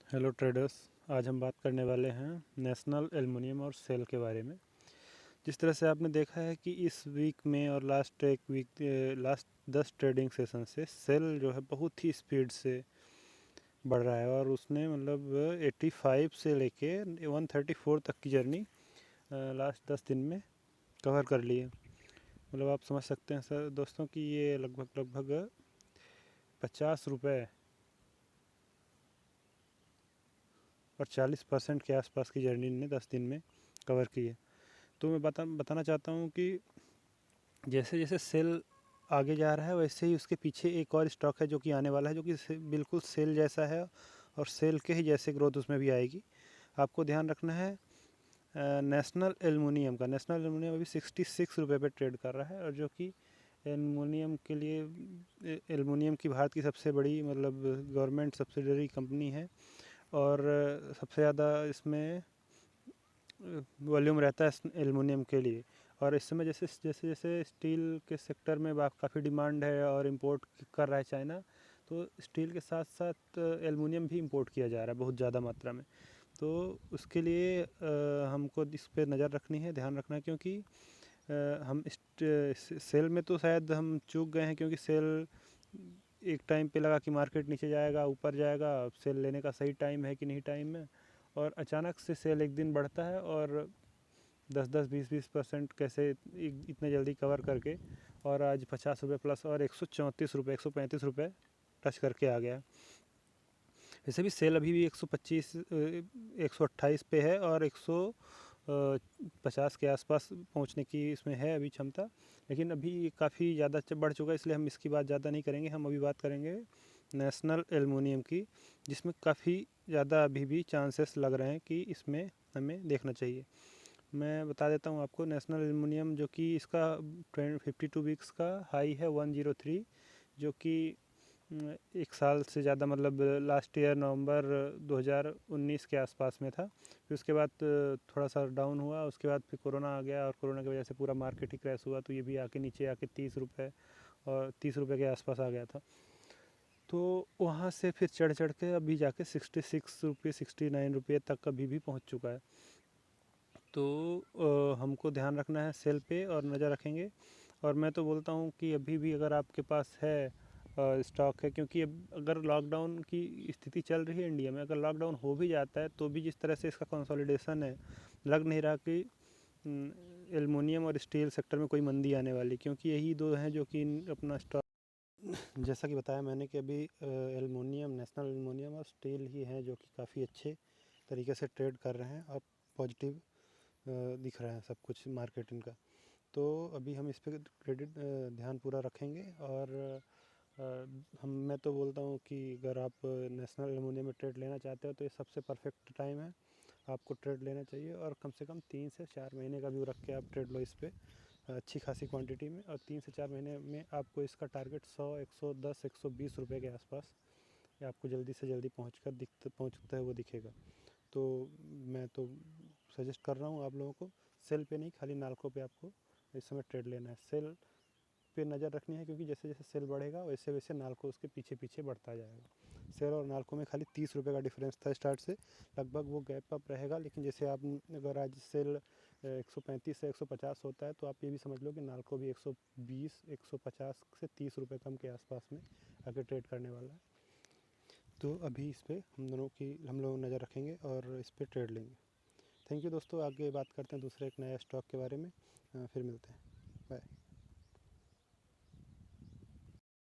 Hello traders. आज हम बात करने वाले हैं नेशनल एल्युमिनियम और सेल के बारे में। जिस तरह से आपने देखा है कि इस वीक में और लास्ट 10 ट्रेडिंग सेशन से सेल जो है बहुत ही स्पीड से बढ़ रहा है और उसने मतलब 85 से लेके 134 तक की जर्नी लास्ट 10 दिन में कवर कर ली है। मतलब आप समझ सकते हैं सर दोस्तों कि ये लगभग 50 रुपये और 40% के आसपास की जर्नी ने 10 दिन में कवर की है। तो मैं बताना चाहता हूँ कि जैसे जैसे सेल आगे जा रहा है वैसे ही उसके पीछे एक और स्टॉक है जो कि आने वाला है, जो कि बिल्कुल सेल जैसा है और सेल के ही जैसे ग्रोथ उसमें भी आएगी। आपको ध्यान रखना है नेशनल एल्युमिनियम का। नेशनल एल्युमिनियम अभी 66 रुपये पे ट्रेड कर रहा है और जो कि एल्युमिनियम के लिए एल्युमिनियम की भारत की सबसे बड़ी मतलब गवर्नमेंट सब्सिडरी कंपनी है और सबसे ज़्यादा इसमें वॉल्यूम रहता है एल्युमिनियम के लिए। और इस समय जैसे जैसे जैसे स्टील के सेक्टर में काफ़ी डिमांड है और इंपोर्ट कर रहा है चाइना, तो स्टील के साथ साथ एल्युमिनियम भी इंपोर्ट किया जा रहा है बहुत ज़्यादा मात्रा में। तो उसके लिए हमको इस पर नज़र रखनी है, ध्यान रखना है, क्योंकि हम सेल में तो शायद हम चूक गए हैं, क्योंकि सेल एक टाइम पे लगा कि मार्केट नीचे जाएगा ऊपर जाएगा, सेल लेने का सही टाइम है कि नहीं टाइम है, और अचानक से सेल एक दिन बढ़ता है और 10-10 20-20% कैसे इतने जल्दी कवर करके और आज 50 रुपये प्लस और 134 रुपये 135 रुपये टच करके आ गया। वैसे भी सेल अभी भी 125 128 पे है और 150 के आसपास पहुंचने की इसमें है अभी क्षमता, लेकिन अभी काफ़ी ज़्यादा बढ़ चुका है, इसलिए हम इसकी बात ज़्यादा नहीं करेंगे। हम अभी बात करेंगे नेशनल एल्युमिनियम की, जिसमें काफ़ी ज़्यादा अभी भी चांसेस लग रहे हैं कि इसमें हमें देखना चाहिए। मैं बता देता हूँ आपको नेशनल एल्युमिनियम, जो कि इसका 52 वीक्स का हाई है 103, जो कि एक साल से ज़्यादा मतलब लास्ट ईयर नवंबर 2019 के आसपास में था। फिर उसके बाद थोड़ा सा डाउन हुआ, उसके बाद फिर कोरोना आ गया और कोरोना की वजह से पूरा मार्केट ही क्रैश हुआ, तो ये भी आके नीचे आके 30 रुपये और 30 रुपये के आसपास आ गया था। तो वहाँ से फिर चढ़ चढ़ के अभी जाके 66 रुपये 69 रुपये तक अभी भी पहुँच चुका है। तो हमको ध्यान रखना है सेल पे और नज़र रखेंगे। और मैं तो बोलता हूँ कि अभी भी अगर आपके पास है स्टॉक है, क्योंकि अगर लॉकडाउन की स्थिति चल रही है इंडिया में, अगर लॉकडाउन हो भी जाता है तो भी जिस तरह से इसका कंसोलिडेशन है, लग नहीं रहा कि एल्युमिनियम और स्टील सेक्टर में कोई मंदी आने वाली, क्योंकि यही दो हैं जो कि अपना स्टॉक जैसा कि बताया मैंने कि अभी एल्युमिनियम, नेशनल एल्युमिनियम और स्टील ही हैं जो कि काफ़ी अच्छे तरीके से ट्रेड कर रहे हैं और पॉजिटिव दिख रहा है सब कुछ मार्केट इनका। तो अभी हम इस पे क्रेडिट ध्यान पूरा रखेंगे और मैं तो बोलता हूँ कि अगर आप नेशनल एल्युमिनियम में ट्रेड लेना चाहते हो तो ये सबसे परफेक्ट टाइम है, आपको ट्रेड लेना चाहिए। और कम से कम 3 से 4 महीने का व्यू रख के आप ट्रेड लो इस पर अच्छी खासी क्वांटिटी में, और 3 से 4 महीने में आपको इसका टारगेट 100 110 120 रुपये के आसपास ये आपको जल्दी से जल्दी पहुँचता है वो दिखेगा। तो मैं तो सजेस्ट कर रहा हूँ आप लोगों को सेल पे नहीं, खाली नाल्को पे आपको इस समय ट्रेड लेना है। सेल पे नज़र रखनी है, क्योंकि जैसे जैसे सेल बढ़ेगा वैसे वैसे नाल्को उसके पीछे पीछे बढ़ता जाएगा। सेल और नाल्को में खाली 30 रुपये का डिफरेंस था स्टार्ट से, लगभग वो गैप अप रहेगा। लेकिन जैसे आप अगर आज सेल 135 से 150 होता है, तो आप ये भी समझ लो कि नाल्को भी 120 150 से 30 रुपये कम के आसपास में आके ट्रेड करने वाला है। तो अभी इस पर हम लोग नज़र रखेंगे और इस पर ट्रेड लेंगे। थैंक यू दोस्तों। आगे बात करते हैं दूसरे एक नए स्टॉक के बारे में, फिर मिलते हैं। बाय।